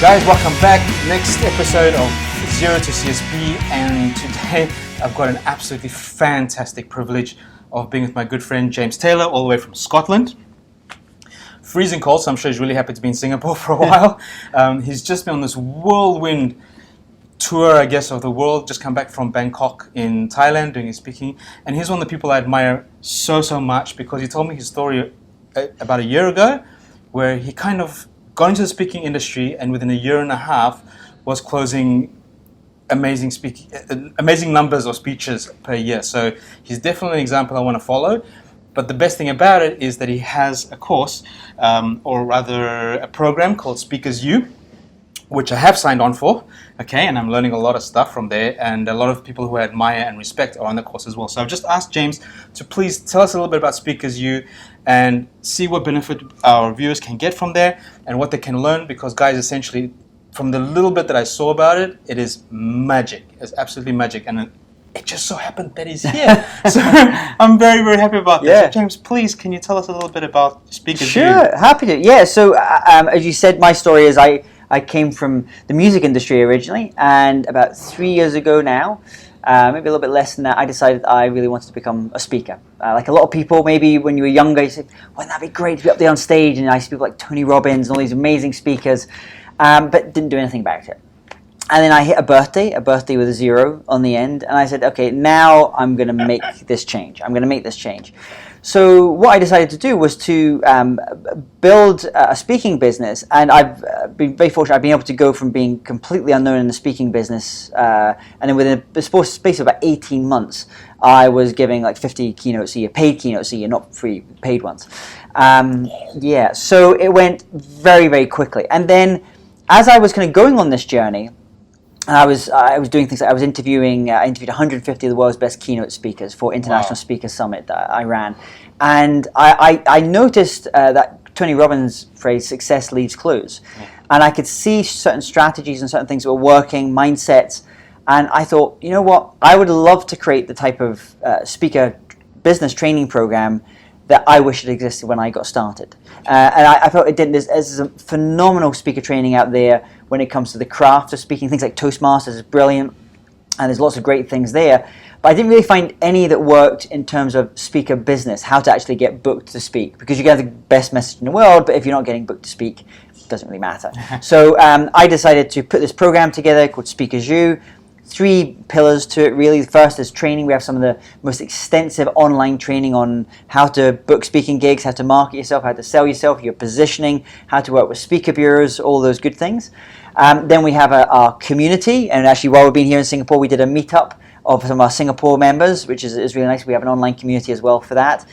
Guys, welcome back. Next episode of Zero to CSP, and today I've got an absolutely fantastic privilege of being with my good friend James Taylor, all the way from Scotland. Freezing cold, so I'm sure he's really happy to be in Singapore for a while. He's just been on this whirlwind tour, I guess, of the world, just come back from Bangkok in Thailand doing his speaking, and he's one of the people I admire so much because he told me his story about a year ago where he kind of got into the speaking industry and within a year and a half was closing amazing numbers of speeches per year. So he's definitely an example I want to follow. But the best thing about it is that he has a course, or rather a program called Speakers U, which I have signed on for, okay, and I'm learning a lot of stuff from there, and a lot of people who I admire and respect are on the course as well. So I've just asked James to please tell us a little bit about Speakers U and see what benefit our viewers can get from there and what they can learn, because guys, essentially, from the little bit that I saw about it, it is magic. It's absolutely magic, and it just so happened that he's here. So I'm very happy about this. Yeah. So James, please, can you tell us a little bit about Speakers U? Sure, happy to. Yeah, so as you said, my story is I came from the music industry originally, and about 3 years ago now, maybe a little bit less than that, I decided I really wanted to become a speaker. Like a lot of people, maybe when you were younger, you said, wouldn't that be great to be up there on stage? And I see people like Tony Robbins and all these amazing speakers, but didn't do anything about it. And then I hit a birthday with a 0 on the end, and I said, okay, now I'm going to make this change. I'm going to make this change. So what I decided to do was to build a speaking business, and I've been very fortunate. I've been able to go from being completely unknown in the speaking business, and then within a space of about 18 months, I was giving like 50 keynotes a year, paid keynotes a year, not free, paid ones. Yeah, so it went very quickly. And then as I was kind of going on this journey, I was doing things. I was interviewing. I interviewed 150 of the world's best keynote speakers for International Speaker Summit that I ran, and I noticed that Tony Robbins' phrase "success leaves clues," and I could see certain strategies and certain things that were working, mindsets, and I thought, you know what, I would love to create the type of speaker business training program that I wish had existed when I got started. And I felt it didn't. There's a phenomenal speaker training out there when it comes to the craft of speaking. Things like Toastmasters is brilliant, and there's lots of great things there. But I didn't really find any that worked in terms of speaker business, how to actually get booked to speak. Because you can have the best message in the world, but if you're not getting booked to speak, it doesn't really matter. So I decided to put this program together called Speakers U. 3 pillars to it, really. The first is training. We have some of the most extensive online training on how to book speaking gigs, how to market yourself, how to sell yourself, your positioning, how to work with speaker bureaus, all those good things. Then we have our community, and actually while we've been here in Singapore, we did a meetup of some of our Singapore members, which is really nice. We have an online community as well for that.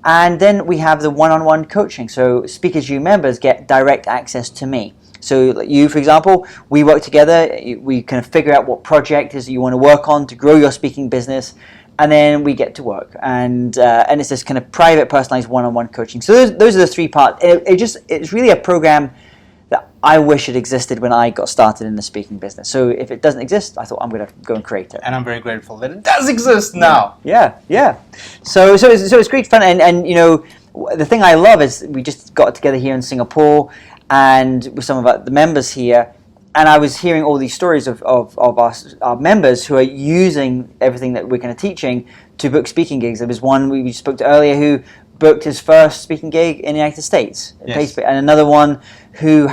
And then we have the one-on-one coaching. So Speakers U members get direct access to me. So you, for example, we work together, we kind of figure out what project is that you want to work on to grow your speaking business, and then we get to work. And it's this kind of private, personalized one-on-one coaching. So those are the 3 parts. It's really a program that I wish it existed when I got started in the speaking business. So if it doesn't exist, I thought I'm going to go and create it. And I'm very grateful that it does exist now. Yeah. So it's great fun. And you know, the thing I love is we just got together here in Singapore, and with some of the members here, and I was hearing all these stories of our members who are using everything that we're kind of teaching to book speaking gigs. There was one we spoke to earlier who booked his first speaking gig in the United States, Yes. and another one who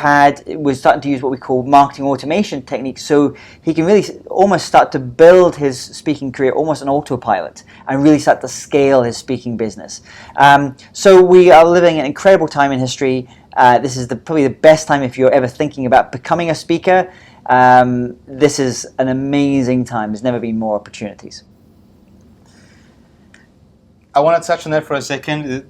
was starting to use what we call marketing automation techniques, so he can really almost start to build his speaking career almost on autopilot and really start to scale his speaking business. So we are living an incredible time in history. This is probably the best time if you're ever thinking about becoming a speaker. This is an amazing time. There's never been more opportunities. I want to touch on that for a second.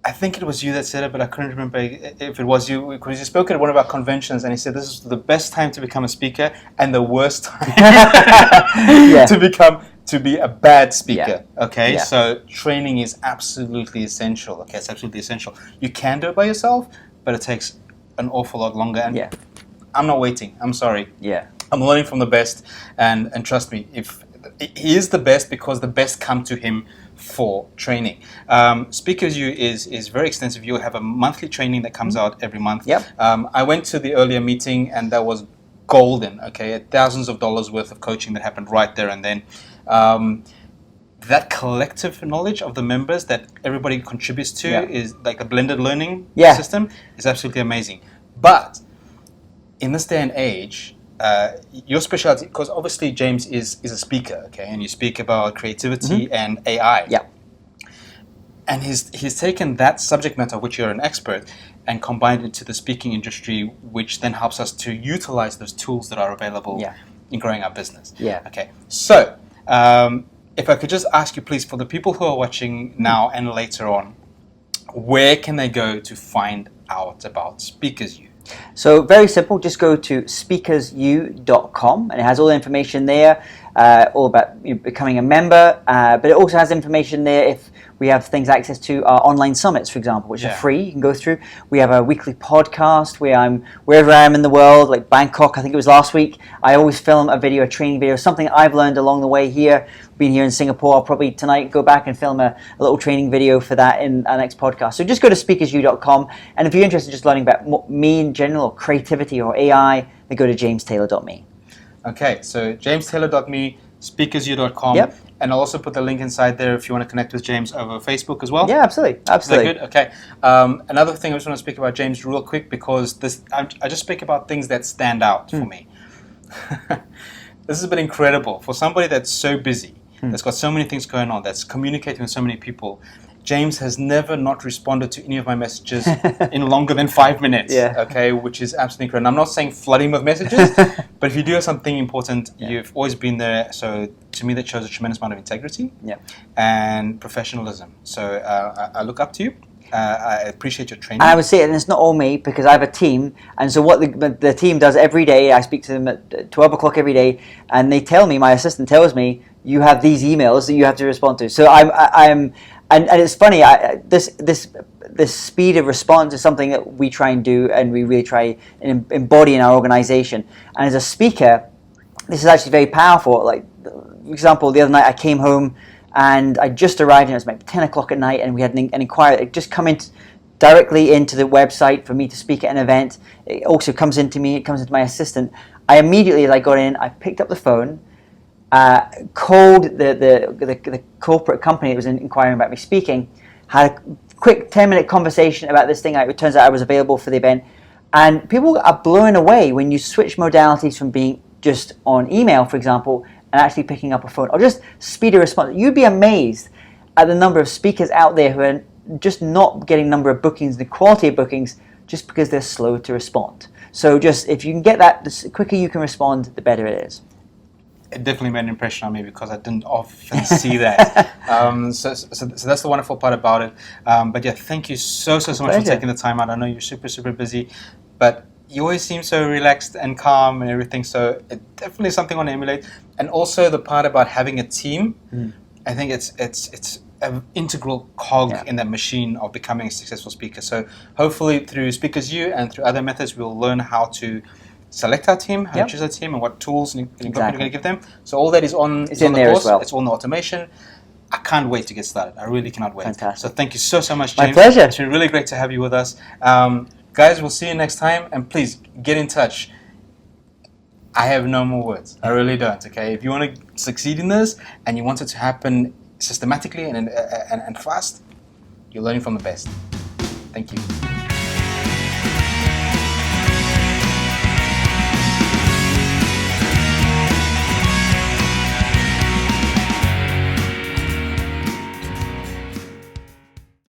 I think it was you that said it, but I couldn't remember if it was you, because you spoke at one of our conventions and he said this is the best time to become a speaker and the worst time to be a bad speaker. Yeah. Okay, Yeah. so training is absolutely essential. Okay, it's absolutely essential. You can do it by yourself, but it takes an awful lot longer. And I'm not waiting. I'm sorry. Yeah. I'm learning from the best, and trust me, if he is the best because the best come to him for training. Speakers U is very extensive. You'll have a monthly training that comes out every month. Yep. I went to the earlier meeting and that was golden. Okay, thousands of dollars worth of coaching that happened right there and then. That collective knowledge of the members that everybody contributes to is like a blended learning system is absolutely amazing. But in this day and age, your specialty, because obviously James is a speaker, okay, and you speak about creativity and AI. Yeah. And he's taken that subject matter, which you're an expert, and combined it to the speaking industry, which then helps us to utilize those tools that are available in growing our business. Yeah. Okay. So, if I could just ask you, please, for the people who are watching now and later on, where can they go to find out about Speakers U? So very simple, just go to speakersu.com and it has all the information there, all about becoming a member, but it also has information there if we have things access to our online summits, for example, which are free, you can go through. We have a weekly podcast where I'm, wherever I am in the world, like Bangkok, I think it was last week, I always film a video, a training video, something I've learned along the way here. Being here in Singapore, I'll probably tonight go back and film a little training video for that in our next podcast. So just go to speakersu.com, and if you're interested in just learning about me in general, or creativity or AI, then go to jamestaylor.me. Okay, so jamestaylor.me, speakersu.com, and I'll also put the link inside there if you want to connect with James over Facebook as well. Yeah, absolutely, absolutely. Is that good? Okay. Another thing I just want to speak about James real quick because I just speak about things that stand out for me. This has been incredible for somebody that's so busy. That's got so many things going on, that's communicating with so many people. James has never not responded to any of my messages in longer than 5 minutes, okay, which is absolutely incredible. I'm not saying flooding with messages, but if you do have something important, you've always been there. So to me, that shows a tremendous amount of integrity and professionalism. So I look up to you. I appreciate your training. And I would say, and it's not all me, because I have a team, and so what the team does every day, I speak to them at 12 o'clock every day, and they tell me, my assistant tells me, you have these emails that you have to respond to. So and it's funny, this speed of response is something that we try and do, and we really try and embody in our organization. And as a speaker, this is actually very powerful. Like, for example, the other night I came home, and I just arrived, and it was about 10 o'clock at night, and we had an inquiry that just come in directly into the website for me to speak at an event. It also comes into me, it comes into my assistant. I immediately, as I got in, I picked up the phone, called the corporate company that was inquiring about me speaking, had a quick 10-minute conversation about this thing. It turns out I was available for the event, and people are blown away when you switch modalities from being just on email, for example, and actually picking up a phone, or just speed of response. You'd be amazed at the number of speakers out there who are just not getting number of bookings, the quality of bookings, just because they're slow to respond. So just, if you can get that, the quicker you can respond, the better it is. It definitely made an impression on me because I didn't often see that. So that's the wonderful part about it. But yeah, thank you so much for taking the time out. I know you're super busy, but you always seem so relaxed and calm and everything. So it definitely is something I want to emulate. And also the part about having a team, I think it's an integral cog in that machine of becoming a successful speaker. So hopefully through Speakers U and through other methods, we'll learn how to select our team, how to choose our team, and what tools and equipment we're going to give them. So all that is on the there course. as well. It's all in the automation. I can't wait to get started. I really cannot wait. Fantastic. So thank you so much, James. My pleasure. It's been really great to have you with us. Guys, we'll see you next time, and please get in touch. I have no more words. I really don't, okay? If you want to succeed in this, and you want it to happen systematically and fast, you're learning from the best. Thank you.